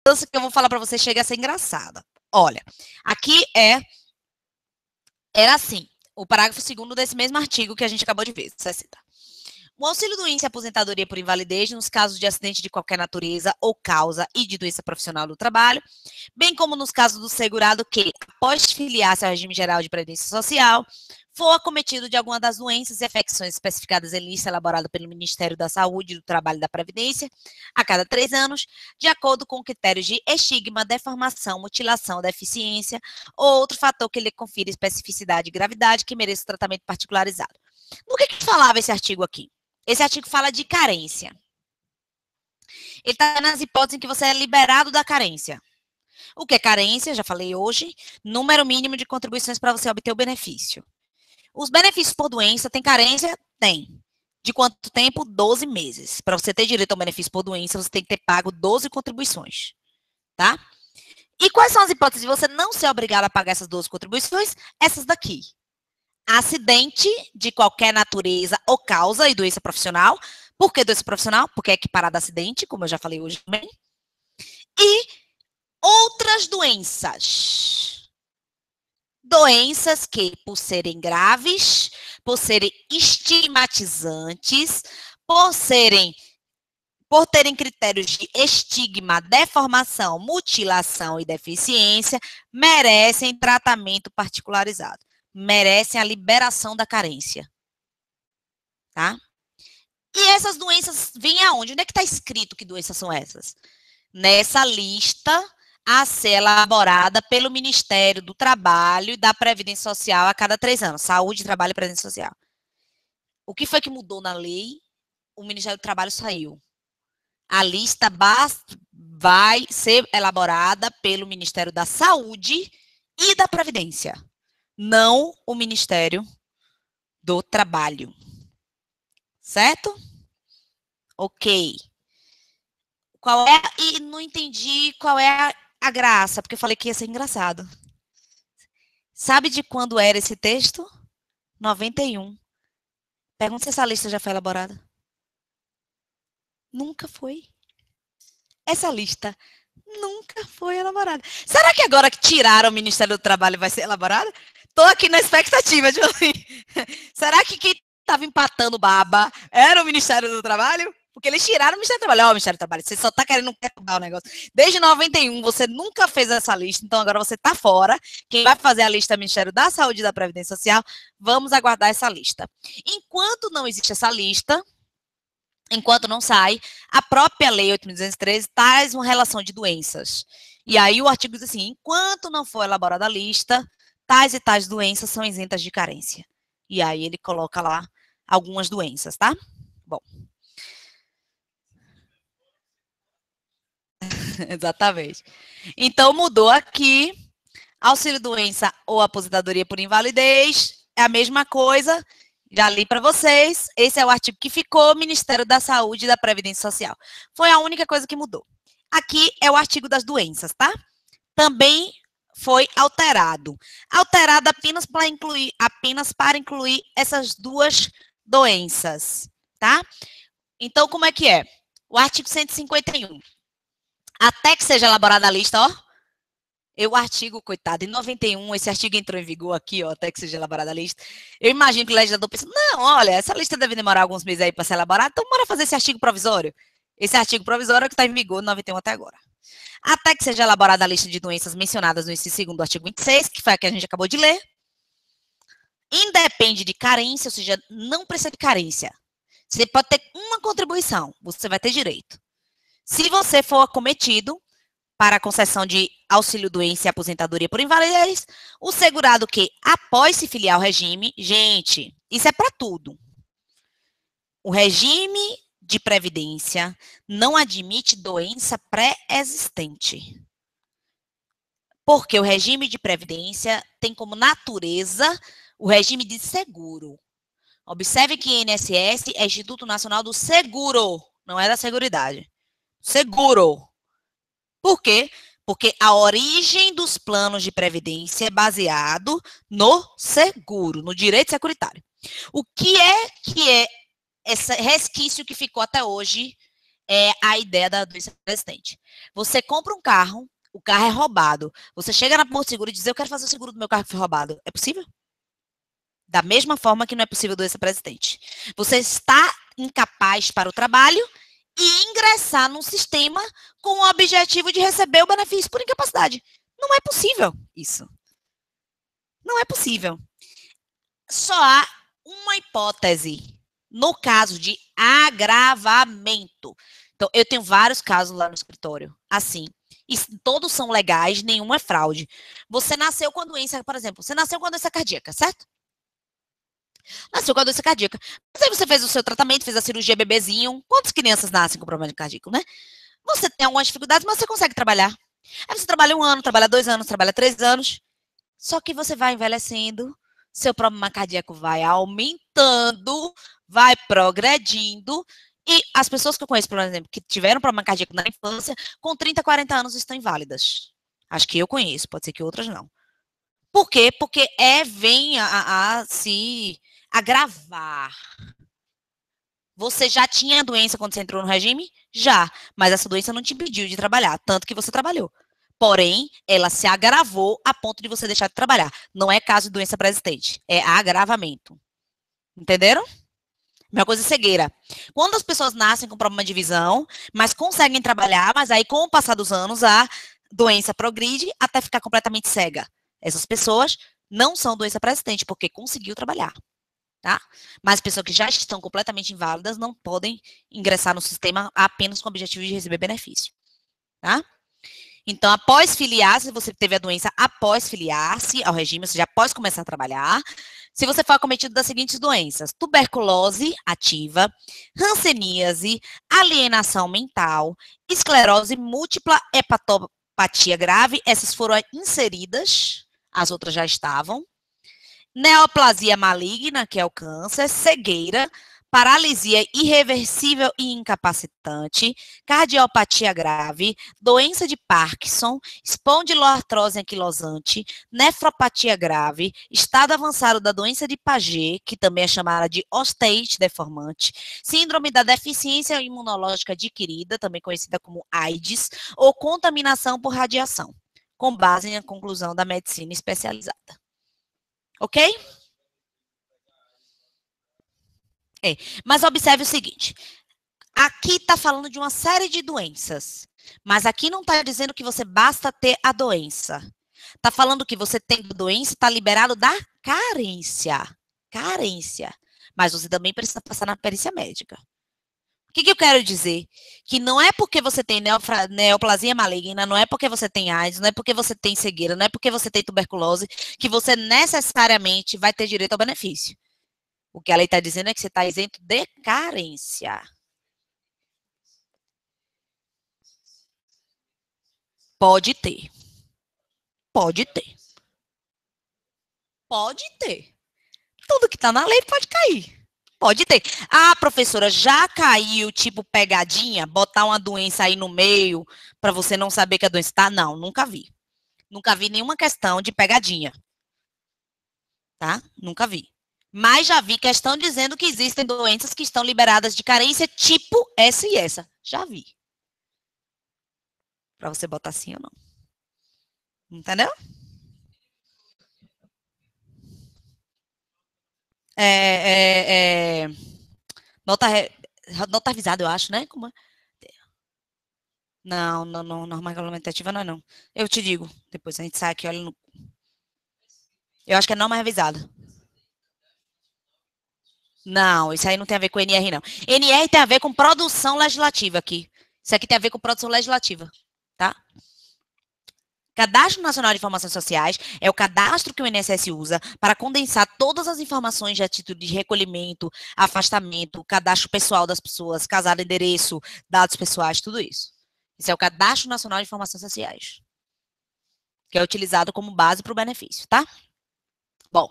que eu vou falar para você chega a ser engraçada. Olha, aqui era assim, o parágrafo 2º desse mesmo artigo que a gente acabou de ver, 60. O auxílio doença e aposentadoria por invalidez nos casos de acidente de qualquer natureza ou causa e de doença profissional do trabalho, bem como nos casos do segurado que, após filiar-se ao regime geral de previdência social, for acometido de alguma das doenças e afecções especificadas em lista elaborada pelo Ministério da Saúde, do Trabalho e da Previdência, a cada 3 anos, de acordo com critérios de estigma, deformação, mutilação, deficiência ou outro fator que lhe confira especificidade e gravidade que mereça tratamento particularizado. No que falava esse artigo aqui? Esse artigo fala de carência. Ele está nas hipóteses em que você é liberado da carência. O que é carência? Já falei hoje. Número mínimo de contribuições para você obter o benefício. Os benefícios por doença, tem carência? Tem. De quanto tempo? 12 meses. Para você ter direito ao benefício por doença, você tem que ter pago 12 contribuições. Tá? E quais são as hipóteses de você não ser obrigado a pagar essas 12 contribuições? Essas daqui. Acidente de qualquer natureza ou causa e doença profissional. Por que doença profissional? Porque é equiparado a acidente, como eu já falei hoje também. E outras doenças. Doenças que, por serem graves, por serem estigmatizantes, por terem critérios de estigma, deformação, mutilação e deficiência, merecem tratamento particularizado. Merecem a liberação da carência. Tá? E essas doenças vêm aonde? Onde é que está escrito que doenças são essas? Nessa lista a ser elaborada pelo Ministério do Trabalho e da Previdência Social a cada 3 anos. Saúde, Trabalho e Previdência Social. O que foi que mudou na lei? O Ministério do Trabalho saiu. A lista vai ser elaborada pelo Ministério da Saúde e da Previdência. Não o Ministério do Trabalho. Certo? Ok. E não entendi qual é a graça, porque eu falei que ia ser engraçado. Sabe de quando era esse texto? 91. Pergunta se essa lista já foi elaborada. Nunca foi. Essa lista nunca foi elaborada. Será que agora que tiraram o Ministério do Trabalho vai ser elaborada? Estou aqui na expectativa, tipo assim. Será que quem estava empatando baba era o Ministério do Trabalho? Porque eles tiraram o Ministério do Trabalho. Ó, Ministério do Trabalho, você só está querendo perturbar o negócio. Desde 91, você nunca fez essa lista, então agora você está fora. Quem vai fazer a lista é o Ministério da Saúde e da Previdência Social. Vamos aguardar essa lista. Enquanto não existe essa lista, enquanto não sai, a própria Lei 8.213 traz uma relação de doenças. E aí o artigo diz assim, enquanto não for elaborada a lista, tais e tais doenças são isentas de carência. E aí ele coloca lá algumas doenças, tá? Bom. Exatamente. Então, mudou aqui, auxílio-doença ou aposentadoria por invalidez, é a mesma coisa, já li para vocês, esse é o artigo que ficou, Ministério da Saúde e da Previdência Social. Foi a única coisa que mudou. Aqui é o artigo das doenças, tá? Também foi alterado. Alterado apenas para incluir essas duas doenças, tá? Então, como é que é? O artigo 151. Até que seja elaborada a lista, ó. O artigo, coitado, em 91, esse artigo entrou em vigor aqui, ó, até que seja elaborada a lista. Eu imagino que o legislador pensa, não, olha, essa lista deve demorar alguns meses aí para ser elaborada, então bora fazer esse artigo provisório. Esse artigo provisório é que está em vigor de 91 até agora. Até que seja elaborada a lista de doenças mencionadas no inciso 2º do artigo 26, que foi a que a gente acabou de ler. Independe de carência, ou seja, não precisa de carência. Você pode ter uma contribuição, você vai ter direito. Se você for acometido para a concessão de auxílio-doença e aposentadoria por invalidez, o segurado que, após se filiar ao regime, gente, isso é para tudo. O regime de previdência não admite doença pré-existente. Porque o regime de previdência tem como natureza o regime de seguro. Observe que INSS é Instituto Nacional do Seguro, não é da Seguridade. Seguro. Por quê? Porque a origem dos planos de previdência é baseado no seguro, no direito securitário. O que é esse resquício que ficou até hoje é a ideia da doença pré-existente. Você compra um carro, o carro é roubado. Você chega na Porto Seguro e diz, eu quero fazer o seguro do meu carro que foi roubado. É possível? Da mesma forma que não é possível doença pré-existente. Você está incapaz para o trabalho e ingressar num sistema com o objetivo de receber o benefício por incapacidade. Não é possível isso. Não é possível. Só há uma hipótese no caso de agravamento. Então, eu tenho vários casos lá no escritório, assim, e todos são legais, nenhum é fraude. Você nasceu com a doença, por exemplo, você nasceu com a doença cardíaca, certo? Nasceu com a doença cardíaca. Mas aí você fez o seu tratamento, fez a cirurgia bebezinho. Quantas crianças nascem com problema cardíaco, né? Você tem algumas dificuldades, mas você consegue trabalhar. Aí você trabalha 1 ano, trabalha 2 anos, trabalha 3 anos. Só que você vai envelhecendo, seu problema cardíaco vai aumentando, vai progredindo. E as pessoas que eu conheço, por exemplo, que tiveram problema cardíaco na infância, com 30, 40 anos estão inválidas. Acho que eu conheço, pode ser que outras não. Por quê? Porque vem a se agravar. Você já tinha a doença quando você entrou no regime? Já, mas essa doença não te impediu de trabalhar, tanto que você trabalhou. Porém, ela se agravou a ponto de você deixar de trabalhar. Não é caso de doença pré-existente, é agravamento. Entenderam? Mesma coisa cegueira. Quando as pessoas nascem com problema de visão, mas conseguem trabalhar, mas aí com o passar dos anos a doença progride até ficar completamente cega. Essas pessoas não são doença pré-existente porque conseguiu trabalhar. Tá? Mas pessoas que já estão completamente inválidas não podem ingressar no sistema apenas com o objetivo de receber benefício. Tá? Então, após filiar, se você teve a doença após filiar-se ao regime, ou seja, após começar a trabalhar, se você for acometido das seguintes doenças: tuberculose ativa, hanseníase, alienação mental, esclerose múltipla, hepatopatia grave, essas foram inseridas, as outras já estavam. Neoplasia maligna, que é o câncer, cegueira, paralisia irreversível e incapacitante, cardiopatia grave, doença de Parkinson, espondiloartrose anquilosante, nefropatia grave, estado avançado da doença de Paget, que também é chamada de osteite deformante, síndrome da deficiência imunológica adquirida, também conhecida como AIDS, ou contaminação por radiação, com base na conclusão da medicina especializada. Ok? É. Mas observe o seguinte: aqui está falando de uma série de doenças, mas aqui não está dizendo que você basta ter a doença. Está falando que você tem doença, está liberado da carência. Carência. Mas você também precisa passar na perícia médica. O que eu quero dizer? Que não é porque você tem neoplasia maligna, não é porque você tem AIDS, não é porque você tem cegueira, não é porque você tem tuberculose, que você necessariamente vai ter direito ao benefício. O que a lei está dizendo é que você está isento de carência. Pode ter. Pode ter. Pode ter. Tudo que está na lei pode cair. Pode ter. Ah, professora, já caiu, tipo, pegadinha? Botar uma doença aí no meio para você não saber que a doença está? Não, nunca vi. Nunca vi nenhuma questão de pegadinha. Tá? Nunca vi. Mas já vi questão dizendo que existem doenças que estão liberadas de carência, tipo essa e essa. Já vi. Para você botar sim ou não. Entendeu? É, nota, nota avisada, eu acho, né? Como é? Não, não, não, norma regulamentativa não é não. Eu te digo, depois a gente sai aqui, olha no... Eu acho que é norma revisada. Não, isso aí não tem a ver com NR, não. NR tem a ver com produção legislativa aqui. Isso aqui tem a ver com produção legislativa, tá? Cadastro Nacional de Informações Sociais é o cadastro que o INSS usa para condensar todas as informações de atitude de recolhimento, afastamento, cadastro pessoal das pessoas, casado, endereço, dados pessoais, tudo isso. Esse é o Cadastro Nacional de Informações Sociais, que é utilizado como base para o benefício, tá? Bom,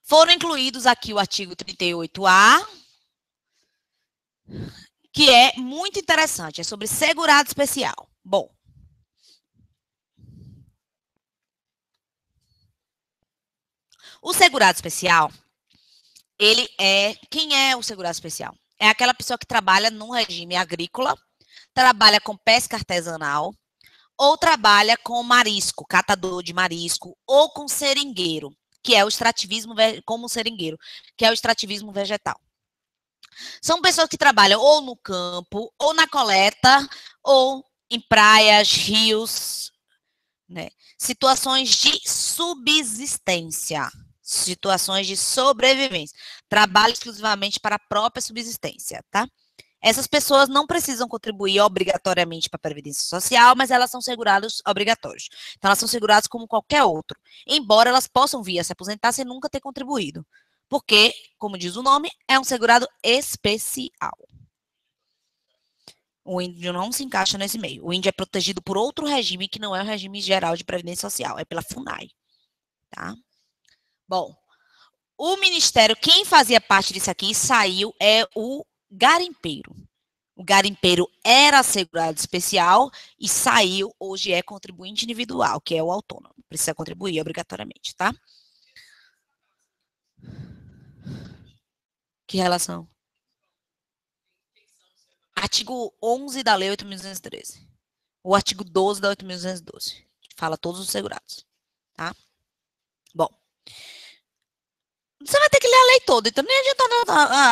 foram incluídos aqui o artigo 38A, que é muito interessante, é sobre segurado especial. Bom, o segurado especial, ele é... Quem é o segurado especial? é aquela pessoa que trabalha num regime agrícola, trabalha com pesca artesanal, ou trabalha com marisco, catador de marisco, ou com seringueiro, que é o extrativismo, como seringueiro, que é o extrativismo vegetal. São pessoas que trabalham ou no campo, ou na coleta, ou em praias, rios, né? Situações de subsistência, situações de sobrevivência. Trabalho exclusivamente para a própria subsistência, tá? Essas pessoas não precisam contribuir obrigatoriamente para a Previdência Social, mas elas são seguradas obrigatórios. Então, elas são seguradas como qualquer outro, embora elas possam vir a se aposentar sem nunca ter contribuído. Porque, como diz o nome, é um segurado especial. O índio não se encaixa nesse meio. O índio é protegido por outro regime que não é o regime geral de Previdência Social, é pela FUNAI. Tá? Bom, o Ministério, quem fazia parte disso aqui, saiu, é o garimpeiro. O garimpeiro era segurado especial e saiu, hoje é contribuinte individual, que é o autônomo. Precisa contribuir obrigatoriamente, tá? Que relação? Artigo 11 da Lei 8.213. O artigo 12 da 8.212. Que fala todos os segurados, tá? Bom. Você vai ter que ler a lei toda, então nem adianta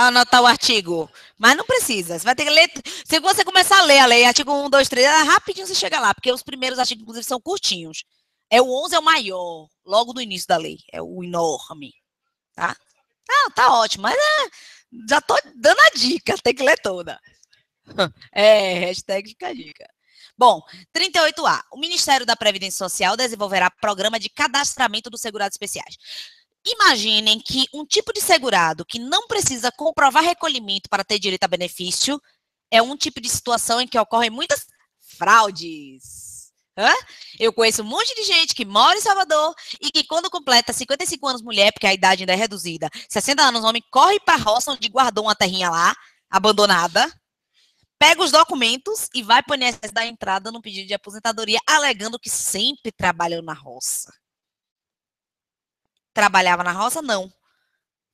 anotar o artigo. Mas não precisa. Você vai ter que ler. Se você começar a ler a lei, artigo 1, 2, 3, rapidinho você chega lá, porque os primeiros artigos, inclusive, são curtinhos. É o 11 é o maior, logo do início da lei. É o enorme. Tá? Ah, tá ótimo. Mas já tô dando a dica, tem que ler toda. Hashtag fica a dica. Bom, 38A. O Ministério da Previdência Social desenvolverá programa de cadastramento dos segurados especiais. Imaginem que um tipo de segurado que não precisa comprovar recolhimento para ter direito a benefício é um tipo de situação em que ocorrem muitas fraudes. Eu conheço um monte de gente que mora em Salvador e que quando completa 55 anos mulher, porque a idade ainda é reduzida, 60 anos homem, corre para a roça onde guardou uma terrinha lá, abandonada, pega os documentos e vai para o INSS dar entrada no pedido de aposentadoria, alegando que sempre trabalhou na roça. Trabalhava na roça? Não.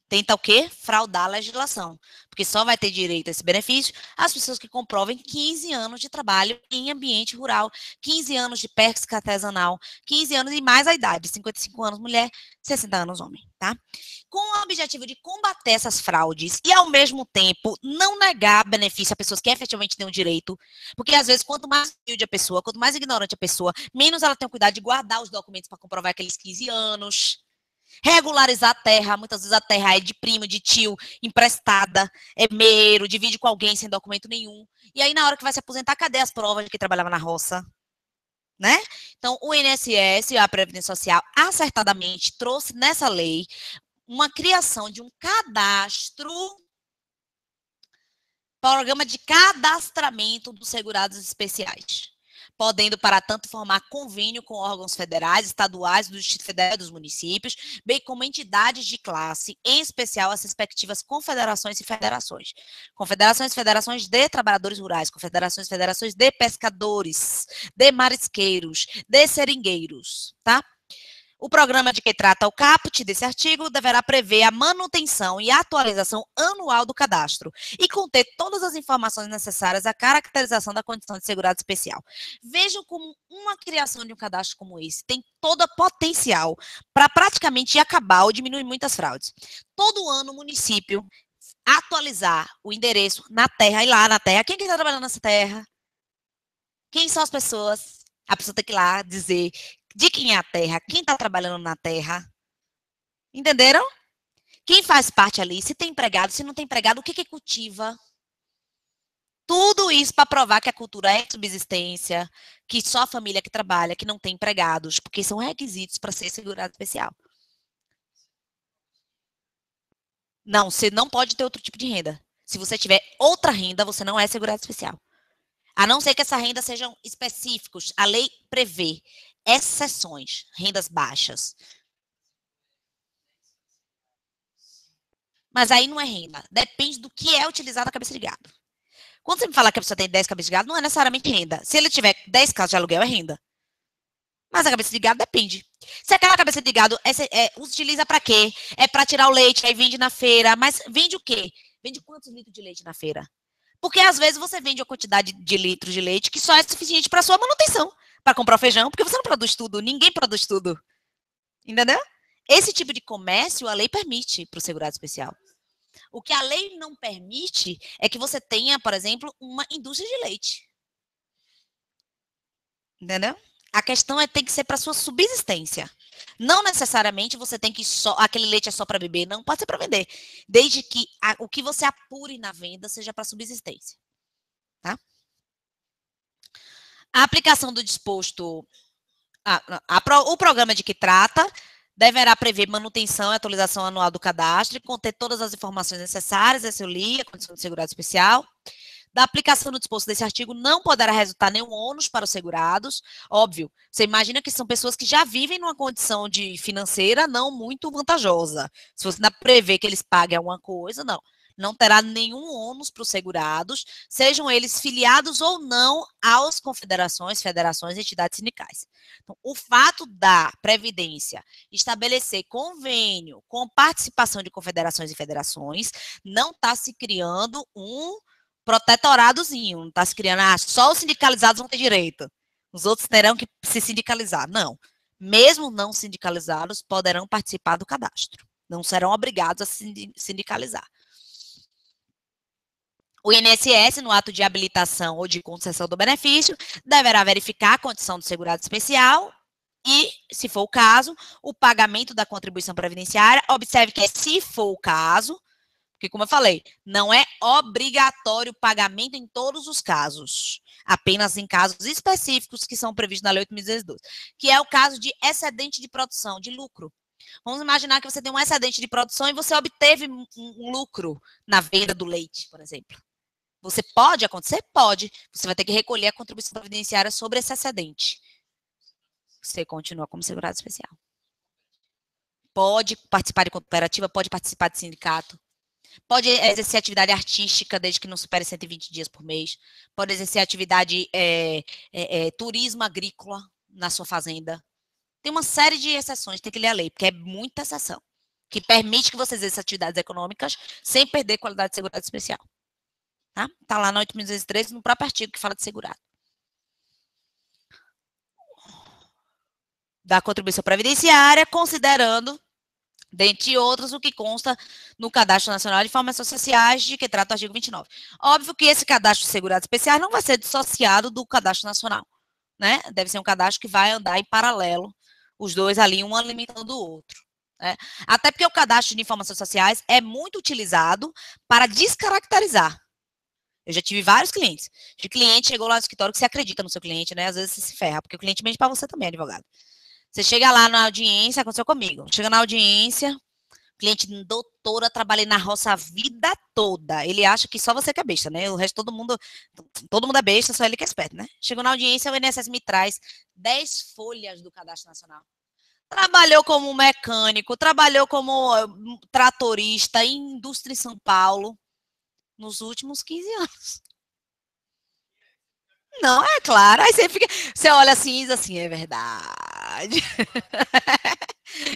Tenta o quê? Fraudar a legislação. Porque só vai ter direito a esse benefício as pessoas que comprovem 15 anos de trabalho em ambiente rural, 15 anos de pesca artesanal, 15 anos e mais a idade, 55 anos mulher, 60 anos homem, tá? Com o objetivo de combater essas fraudes e, ao mesmo tempo, não negar benefício a pessoas que efetivamente têm o direito, porque, às vezes, quanto mais humilde a pessoa, quanto mais ignorante a pessoa, menos ela tem o cuidado de guardar os documentos para comprovar aqueles 15 anos. Regularizar a terra, muitas vezes a terra é de primo, de tio, emprestada, é meiro, divide com alguém sem documento nenhum. E aí, na hora que vai se aposentar, cadê as provas de que trabalhava na roça? Né? Então, o INSS, a Previdência Social, acertadamente trouxe nessa lei uma criação de um cadastro, programa de cadastramento dos segurados especiais, podendo, para tanto, formar convênio com órgãos federais, estaduais, do Distrito Federal e dos municípios, bem como entidades de classe, em especial as respectivas confederações e federações. Confederações e federações de trabalhadores rurais, confederações e federações de pescadores, de marisqueiros, de seringueiros, tá? O programa de que trata o caput desse artigo deverá prever a manutenção e atualização anual do cadastro e conter todas as informações necessárias à caracterização da condição de segurado especial. Vejam como uma criação de um cadastro como esse tem todo o potencial para praticamente acabar ou diminuir muitas fraudes. Todo ano o município atualizar o endereço na terra, e lá na terra, quem está trabalhando nessa terra? Quem são as pessoas? A pessoa tem que ir lá dizer de quem é a terra, quem está trabalhando na terra. Entenderam? Quem faz parte ali, se tem empregado, se não tem empregado, o que cultiva? Tudo isso para provar que a cultura é subsistência, que só a família que trabalha, que não tem empregados, porque são requisitos para ser segurado especial. Não, você não pode ter outro tipo de renda. Se você tiver outra renda, você não é segurado especial. A não ser que essa renda sejam específicos. A lei prevê exceções, rendas baixas. Mas aí não é renda. Depende do que é utilizado a cabeça de gado. Quando você me fala que a pessoa tem 10 cabeças de gado, não é necessariamente renda. Se ele tiver 10 casas de aluguel, é renda. Mas a cabeça de gado depende. Se aquela cabeça de gado utiliza para quê? É para tirar o leite, aí vende na feira. Mas vende o quê? Vende quantos litros de leite na feira? Porque às vezes você vende uma quantidade de litros de leite que só é suficiente para sua manutenção, para comprar o feijão, porque você não produz tudo, ninguém produz tudo. Entendeu? Esse tipo de comércio a lei permite para o segurado especial. O que a lei não permite é que você tenha, por exemplo, uma indústria de leite. Entendeu? A questão tem que ser para sua subsistência. Não necessariamente você tem que só aquele leite é só para beber, não pode ser para vender, desde que o que você apure na venda seja para subsistência, tá? A aplicação do disposto, o programa de que trata deverá prever manutenção e atualização anual do cadastro e conter todas as informações necessárias, essa eu li, a condição de segurado especial. Da aplicação do disposto desse artigo não poderá resultar nenhum ônus para os segurados. Óbvio, você imagina que são pessoas que já vivem numa condição de financeira não muito vantajosa. Se você ainda prevê que eles paguem alguma coisa, não. Não terá nenhum ônus para os segurados, sejam eles filiados ou não às confederações, federações e entidades sindicais. Então, o fato da Previdência estabelecer convênio com participação de confederações e federações não está se criando um protetoradozinho, não está se criando, só os sindicalizados vão ter direito, os outros terão que se sindicalizar. Não. Mesmo não sindicalizados, poderão participar do cadastro. Não serão obrigados a se sindicalizar. O INSS, no ato de habilitação ou de concessão do benefício, deverá verificar a condição do segurado especial e, se for o caso, o pagamento da contribuição previdenciária. Observe que é se for o caso, porque, como eu falei, não é obrigatório o pagamento em todos os casos, apenas em casos específicos que são previstos na Lei 8.212, que é o caso de excedente de produção, de lucro. Vamos imaginar que você tem um excedente de produção e você obteve um lucro na venda do leite, por exemplo. Você pode acontecer? Pode. Você vai ter que recolher a contribuição previdenciária sobre esse excedente. Você continua como segurado especial. Pode participar de cooperativa, pode participar de sindicato. Pode exercer atividade artística desde que não supere 120 dias por mês. Pode exercer atividade turismo agrícola na sua fazenda. Tem uma série de exceções, tem que ler a lei, porque é muita exceção, que permite que você exerça atividades econômicas sem perder qualidade de segurado especial. Tá lá na 8.213, no próprio artigo que fala de segurado. Da contribuição previdenciária, considerando, dentre outros, o que consta no Cadastro Nacional de Informações Sociais, de que trata o artigo 29. Óbvio que esse cadastro de segurados especiais não vai ser dissociado do Cadastro Nacional, né? Deve ser um cadastro que vai andar em paralelo, os dois ali, um alimentando o outro. Né? Até porque o Cadastro de Informações Sociais é muito utilizado para descaracterizar. Eu já tive vários clientes. De cliente chegou lá no escritório que você acredita no seu cliente, né? Às vezes você se ferra, porque o cliente mente para você também, advogado. Você chega lá na audiência, aconteceu comigo. Chega na audiência, cliente, doutora, trabalhei na roça a vida toda. Ele acha que só você que é besta, né? O resto, todo mundo é besta, só ele que é esperto, né? Chegou na audiência, o INSS me traz 10 folhas do Cadastro Nacional. Trabalhou como mecânico, trabalhou como tratorista em indústria em São Paulo nos últimos 15 anos. Não, é claro. Aí você olha assim e diz assim, é verdade.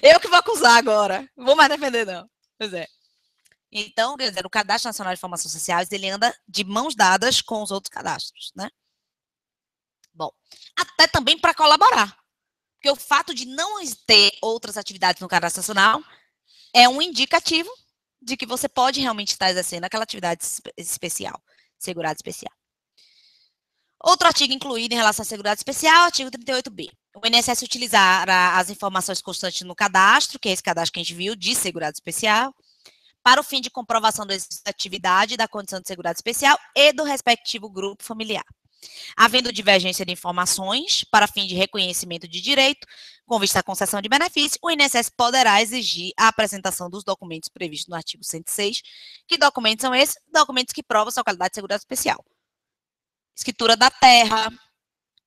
Eu que vou acusar agora. Não vou mais defender, não. Pois é. Então, quer dizer, o Cadastro Nacional de Informações Sociais, ele anda de mãos dadas com os outros cadastros, né? Bom, até também para colaborar. Porque o fato de não ter outras atividades no Cadastro Nacional é um indicativo de que você pode realmente estar exercendo aquela atividade especial, segurado especial. Outro artigo incluído em relação a segurado especial, artigo 38b. O INSS utilizará as informações constantes no cadastro, que é esse cadastro que a gente viu, de segurado especial, para o fim de comprovação da atividade da condição de segurado especial e do respectivo grupo familiar. Havendo divergência de informações para fim de reconhecimento de direito, com vista à concessão de benefício, o INSS poderá exigir a apresentação dos documentos previstos no artigo 106. Que documentos são esses? Documentos que provam sua qualidade de segurado especial. Escritura da terra,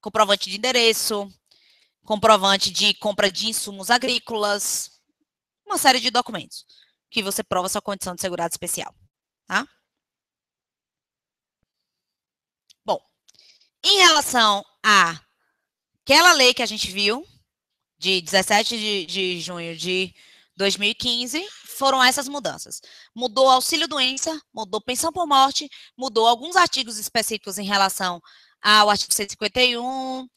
comprovante de endereço, comprovante de compra de insumos agrícolas, uma série de documentos que você prova sua condição de segurado especial, tá? Bom, em relação àquela lei que a gente viu, de 17 de junho de 2015, foram essas mudanças. Mudou auxílio-doença, mudou pensão por morte, mudou alguns artigos específicos em relação ao artigo 151,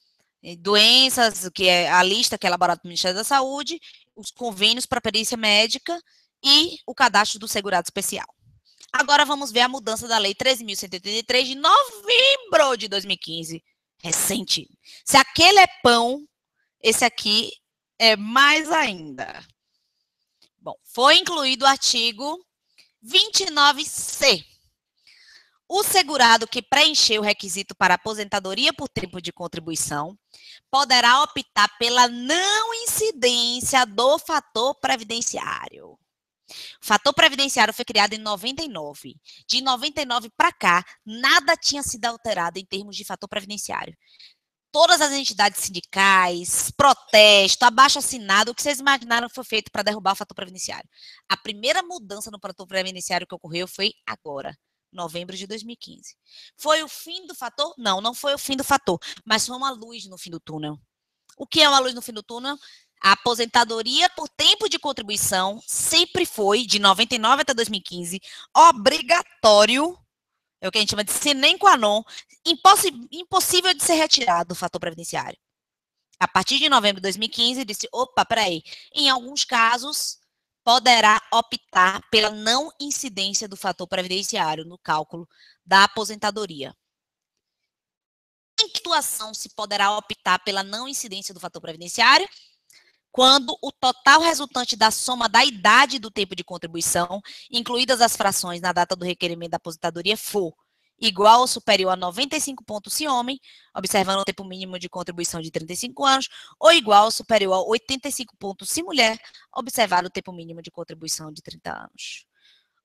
doenças, que é a lista que é elaborada pelo Ministério da Saúde, os convênios para perícia médica e o cadastro do segurado especial. Agora vamos ver a mudança da Lei 13.183 de novembro de 2015. Recente. Se aquele é pão, esse aqui é mais ainda. Bom, foi incluído o artigo 29C. O segurado que preencher o requisito para aposentadoria por tempo de contribuição poderá optar pela não incidência do fator previdenciário. O fator previdenciário foi criado em 99. De 99 para cá, nada tinha sido alterado em termos de fator previdenciário. Todas as entidades sindicais, protesto, abaixo-assinado, o que vocês imaginaram que foi feito para derrubar o fator previdenciário. A primeira mudança no fator previdenciário que ocorreu foi agora, novembro de 2015. Foi o fim do fator? Não, não foi o fim do fator, mas foi uma luz no fim do túnel. O que é uma luz no fim do túnel? A aposentadoria por tempo de contribuição sempre foi, de 99 até 2015, obrigatório, é o que a gente chama de sine qua non, impossível de ser retirado do fator previdenciário. A partir de novembro de 2015, disse, opa, peraí, em alguns casos, poderá optar pela não incidência do fator previdenciário no cálculo da aposentadoria. Em que situação se poderá optar pela não incidência do fator previdenciário? Quando o total resultante da soma da idade do tempo de contribuição, incluídas as frações na data do requerimento da aposentadoria, for igual ou superior a 95 pontos se homem, observando o tempo mínimo de contribuição de 35 anos, ou igual ou superior a 85 pontos se mulher, observado o tempo mínimo de contribuição de 30 anos.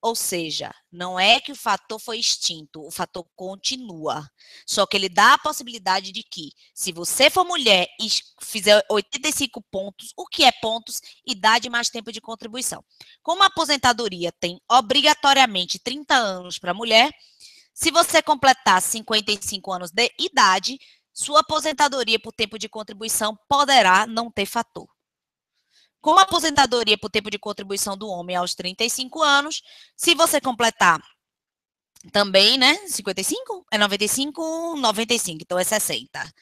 Ou seja, não é que o fator foi extinto, o fator continua. Só que ele dá a possibilidade de que, se você for mulher e fizer 85 pontos, o que é pontos? Idade mais tempo de contribuição. Como a aposentadoria tem obrigatoriamente 30 anos para mulher, se você completar 55 anos de idade, sua aposentadoria por tempo de contribuição poderá não ter fator. Com a aposentadoria por tempo de contribuição do homem aos 35 anos, se você completar também, né, 55? É 95, 95, então é 60.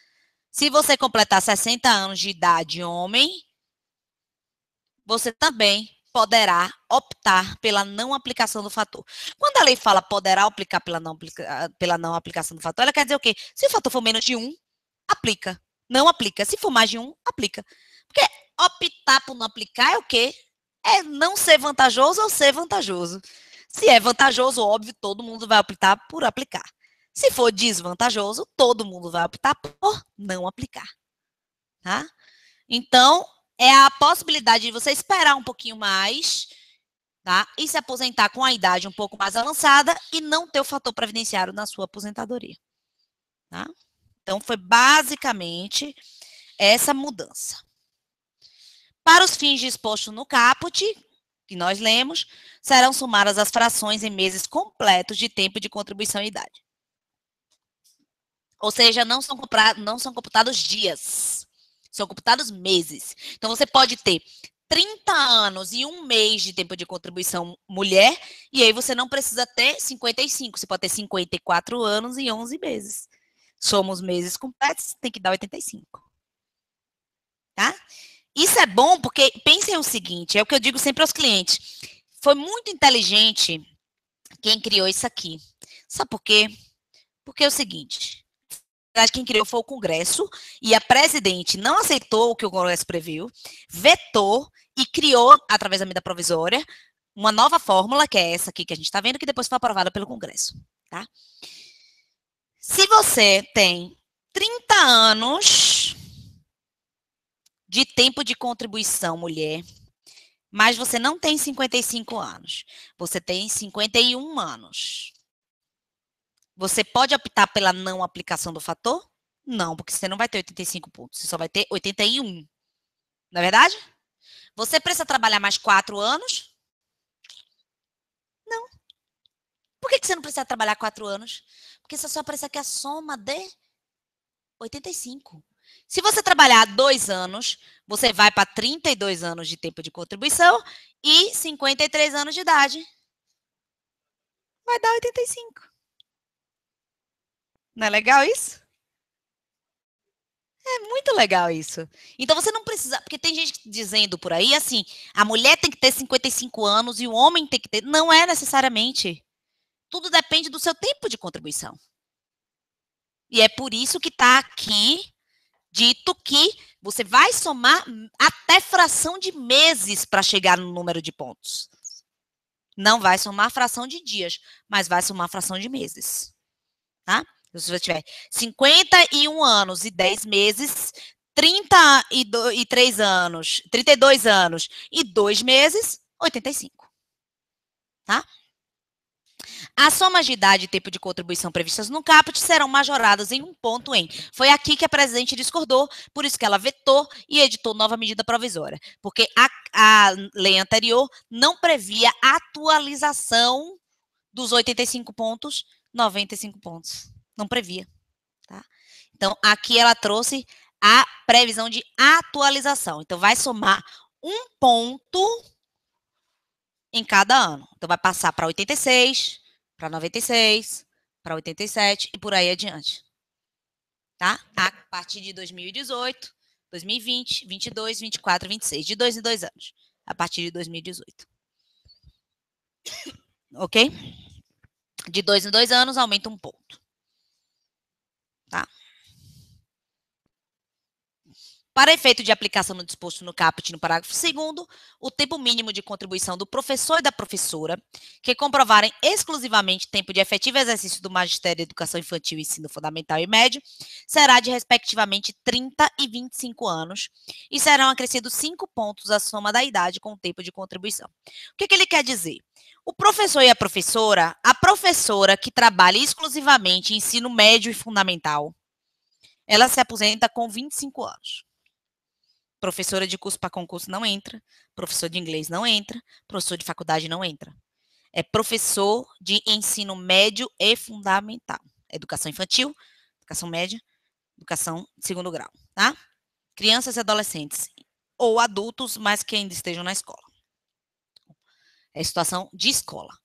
Se você completar 60 anos de idade homem, você também poderá optar pela não aplicação do fator. Quando a lei fala poderá aplicar pela não aplicação do fator, ela quer dizer o quê? Se o fator for menos de 1, aplica. Não aplica. Se for mais de 1, aplica. Porque optar por não aplicar é o quê? É não ser vantajoso ou ser vantajoso. Se é vantajoso, óbvio, todo mundo vai optar por aplicar. Se for desvantajoso, todo mundo vai optar por não aplicar. Tá? Então, é a possibilidade de você esperar um pouquinho mais, tá? E se aposentar com a idade um pouco mais avançada e não ter o fator previdenciário na sua aposentadoria. Tá? Então, foi basicamente essa mudança. Para os fins dispostos no caput, que nós lemos, serão somadas as frações em meses completos de tempo de contribuição e idade. Ou seja, não são computados dias, são computados meses. Então, você pode ter 30 anos e 1 mês de tempo de contribuição mulher, e aí você não precisa ter 55, você pode ter 54 anos e 11 meses. Somos meses completos, tem que dar 85. Tá? Isso é bom porque, pensem o seguinte, é o que eu digo sempre aos clientes, foi muito inteligente quem criou isso aqui. Sabe por quê? Porque é o seguinte, quem criou foi o Congresso, e a presidente não aceitou o que o Congresso previu, vetou e criou, através da medida provisória, uma nova fórmula, que é essa aqui que a gente está vendo, que depois foi aprovada pelo Congresso. Tá? Se você tem 30 anos de tempo de contribuição, mulher, mas você não tem 55 anos, você tem 51 anos. Você pode optar pela não aplicação do fator? Não, porque você não vai ter 85 pontos, você só vai ter 81. Não é verdade? Você precisa trabalhar mais 4 anos? Não. Por que você não precisa trabalhar 4 anos? Porque você só precisa que a soma de 85. Se você trabalhar 2 anos, você vai para 32 anos de tempo de contribuição e 53 anos de idade. Vai dar 85. Não é legal isso? É muito legal isso. Então você não precisa, porque tem gente dizendo por aí assim, a mulher tem que ter 55 anos e o homem tem que ter. Não é necessariamente. Tudo depende do seu tempo de contribuição. E é por isso que está aqui dito que você vai somar até fração de meses para chegar no número de pontos. Não vai somar fração de dias, mas vai somar fração de meses. Tá? Se você tiver 51 anos e 10 meses, 33 anos, 32 anos e 2 meses, 85. Tá? As somas de idade e tempo de contribuição previstas no caput serão majoradas em um ponto em. Foi aqui que a presidente discordou, por isso que ela vetou e editou nova medida provisória. Porque a lei anterior não previa atualização dos 85 pontos, 95 pontos. Não previa. Tá? Então, aqui ela trouxe a previsão de atualização. Então, vai somar um ponto em cada ano. Então, vai passar para 86, para 96, para 87 e por aí adiante. Tá? A partir de 2018, 2020, 22, 24, 26, de 2 em 2 anos. A partir de 2018. Ok? De 2 em 2 anos, aumenta um ponto. Tá? Para efeito de aplicação no disposto no caput no parágrafo 2º, o tempo mínimo de contribuição do professor e da professora que comprovarem exclusivamente tempo de efetivo exercício do magistério de educação infantil, ensino fundamental e médio será de, respectivamente, 30 e 25 anos e serão acrescidos 5 pontos à soma da idade com o tempo de contribuição. O que ele quer dizer? O professor e a professora que trabalha exclusivamente em ensino médio e fundamental, ela se aposenta com 25 anos. Professora de curso para concurso não entra, professor de inglês não entra, professor de faculdade não entra. É professor de ensino médio e fundamental. Educação infantil, educação média, educação de segundo grau, tá? Crianças e adolescentes ou adultos, mas que ainda estejam na escola. É situação de escola.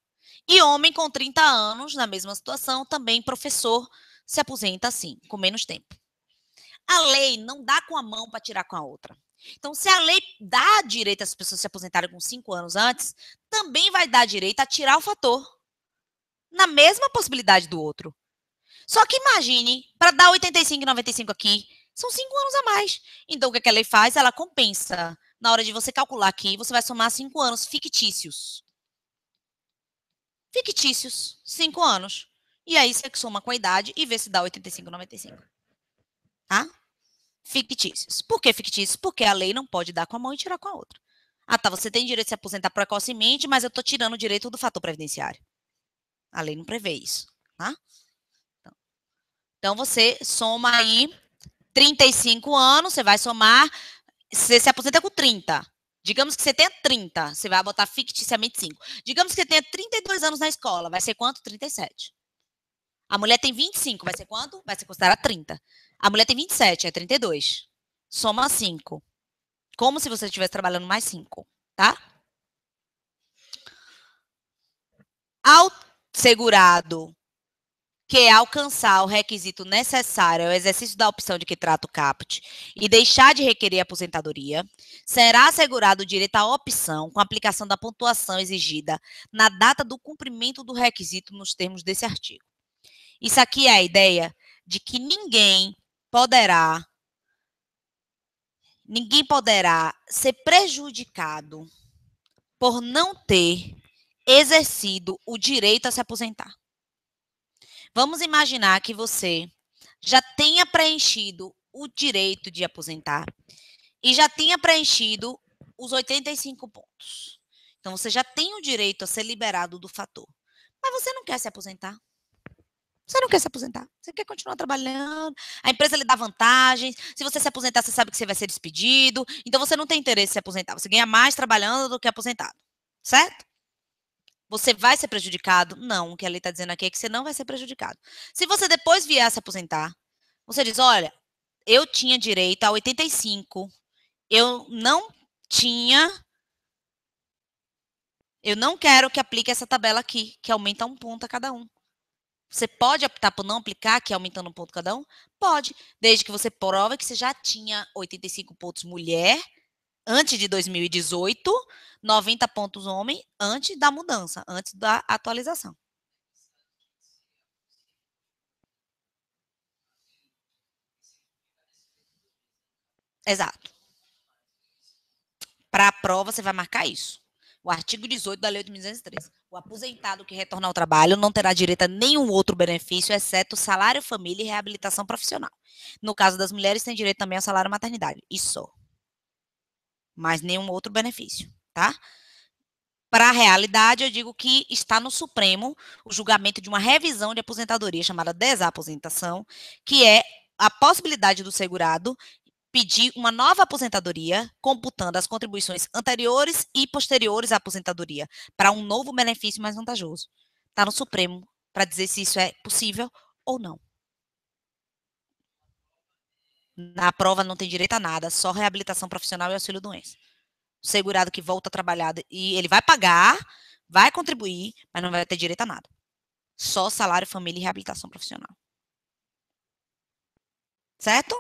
E homem com 30 anos, na mesma situação, também professor, se aposenta assim, com menos tempo. A lei não dá com a mão para tirar com a outra. Então, se a lei dá direito às pessoas se aposentarem com 5 anos antes, também vai dar direito a tirar o fator na mesma possibilidade do outro. Só que imagine, para dar 85 e 95 aqui, são 5 anos a mais. Então, o que a lei faz? Ela compensa. Na hora de você calcular aqui, você vai somar 5 anos fictícios. Fictícios, 5 anos. E aí você soma com a idade e vê se dá 85 e 95. Tá? Fictícios. Por que fictícios? Porque a lei não pode dar com a mão e tirar com a outra. Ah, tá, você tem direito de se aposentar precocemente, mas eu estou tirando o direito do fator previdenciário. A lei não prevê isso, tá? Então, você soma aí 35 anos, você vai somar, você se aposenta com 30. Digamos que você tenha 30, você vai botar ficticiamente 5. Digamos que você tenha 32 anos na escola, vai ser quanto? 37. A mulher tem 25, vai ser quanto? Vai ser considerada 30. A mulher tem 27, é 32. Soma 5. Como se você estivesse trabalhando mais 5, tá? Ao segurado que alcançar o requisito necessário ao exercício da opção de que trata o caput e deixar de requerer aposentadoria, será assegurado o direito à opção com a aplicação da pontuação exigida na data do cumprimento do requisito nos termos desse artigo. Isso aqui é a ideia de que ninguém poderá ser prejudicado por não ter exercido o direito a se aposentar. Vamos imaginar que você já tenha preenchido o direito de aposentar e já tenha preenchido os 85 pontos. Então, você já tem o direito a ser liberado do fator. Mas você não quer se aposentar. Você não quer se aposentar. Você quer continuar trabalhando. A empresa lhe dá vantagens. Se você se aposentar, você sabe que você vai ser despedido. Então, você não tem interesse em se aposentar. Você ganha mais trabalhando do que aposentado. Certo? Você vai ser prejudicado? Não, o que a lei está dizendo aqui é que você não vai ser prejudicado. Se você depois vier a se aposentar, você diz, olha, eu tinha direito a 85 eu não quero que aplique essa tabela aqui, que aumenta 1 ponto a cada um. Você pode optar por não aplicar, que é aumentando 1 ponto cada um? Pode, desde que você prove que você já tinha 85 pontos mulher antes de 2018, 90 pontos homem antes da mudança, antes da atualização. Exato. Para a prova, você vai marcar isso. O artigo 18 da Lei 8.203. O aposentado que retornar ao trabalho não terá direito a nenhum outro benefício, exceto salário, família e reabilitação profissional. No caso das mulheres, tem direito também ao salário maternidade. Isso. Mas nenhum outro benefício, tá? Para a realidade, eu digo que está no Supremo o julgamento de uma revisão de aposentadoria chamada desaposentação, que é a possibilidade do segurado pedir uma nova aposentadoria, computando as contribuições anteriores e posteriores à aposentadoria, para um novo benefício mais vantajoso. Está no Supremo para dizer se isso é possível ou não. Na prova não tem direito a nada, só reabilitação profissional e auxílio-doença. O segurado que volta a trabalhar, e ele vai pagar, vai contribuir, mas não vai ter direito a nada. Só salário, família e reabilitação profissional. Certo?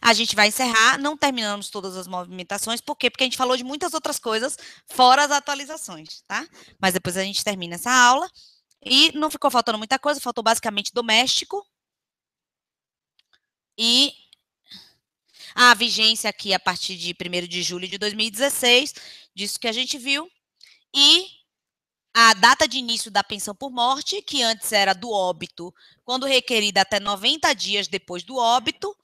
A gente vai encerrar, não terminamos todas as movimentações, por quê? Porque a gente falou de muitas outras coisas, fora as atualizações, tá? Mas depois a gente termina essa aula, e não ficou faltando muita coisa, faltou basicamente doméstico, e a vigência aqui a partir de 1º de julho de 2016, disso que a gente viu, e a data de início da pensão por morte, que antes era do óbito, quando requerida até 90 dias depois do óbito,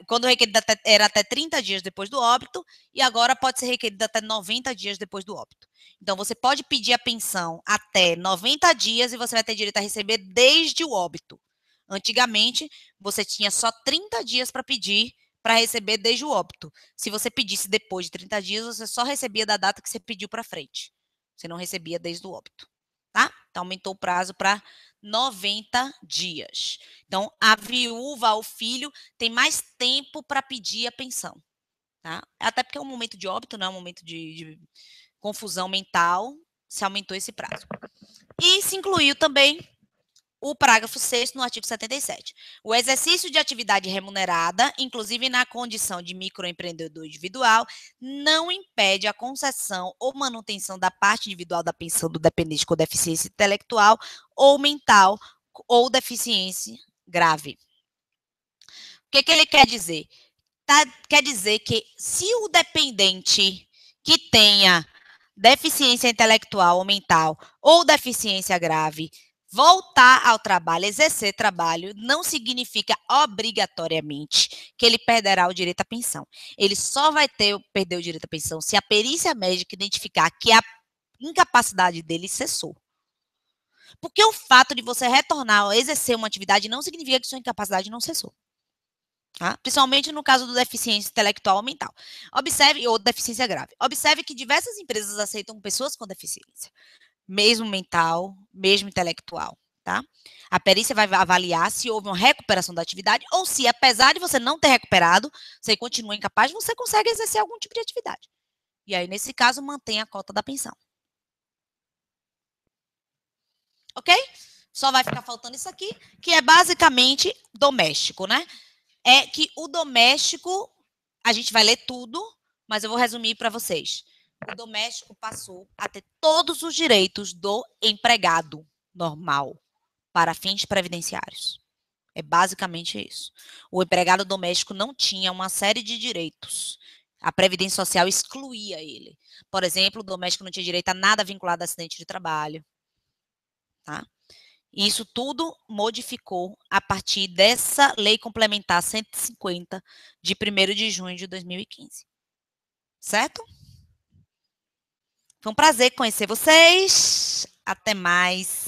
quando requerida era até 30 dias depois do óbito, e agora pode ser requerida até 90 dias depois do óbito. Então, você pode pedir a pensão até 90 dias e você vai ter direito a receber desde o óbito. Antigamente, você tinha só 30 dias para pedir para receber desde o óbito. Se você pedisse depois de 30 dias, você só recebia da data que você pediu para frente. Você não recebia desde o óbito, tá? Então, aumentou o prazo para 90 dias. Então, a viúva, o filho, tem mais tempo para pedir a pensão, tá? Até porque é um momento de óbito, não é um momento de confusão mental, se aumentou esse prazo. E se incluiu também o parágrafo 6º no artigo 77. O exercício de atividade remunerada, inclusive na condição de microempreendedor individual, não impede a concessão ou manutenção da parte individual da pensão do dependente com deficiência intelectual ou mental ou deficiência grave. O que ele quer dizer? Quer dizer que se o dependente que tenha deficiência intelectual ou mental ou deficiência grave voltar ao trabalho, exercer trabalho, não significa obrigatoriamente que ele perderá o direito à pensão. Ele só vai perder o direito à pensão se a perícia médica identificar que a incapacidade dele cessou. Porque o fato de você retornar ou exercer uma atividade não significa que sua incapacidade não cessou. Tá? Principalmente no caso do deficiência intelectual ou mental. Observe, ou deficiência grave. Observe que diversas empresas aceitam pessoas com deficiência, mesmo mental, mesmo intelectual, tá? A perícia vai avaliar se houve uma recuperação da atividade ou se, apesar de você não ter recuperado, você continua incapaz, você consegue exercer algum tipo de atividade. E aí, nesse caso, mantém a cota da pensão. Ok? Só vai ficar faltando isso aqui, que é basicamente doméstico, né? É que o doméstico, a gente vai ler tudo, mas eu vou resumir para vocês. O doméstico passou a ter todos os direitos do empregado normal para fins previdenciários. É basicamente isso. O empregado doméstico não tinha uma série de direitos. A Previdência Social excluía ele. Por exemplo, o doméstico não tinha direito a nada vinculado a acidente de trabalho. Tá? E isso tudo modificou a partir dessa Lei Complementar 150, de 1º de junho de 2015. Certo? Foi um prazer conhecer vocês. Até mais.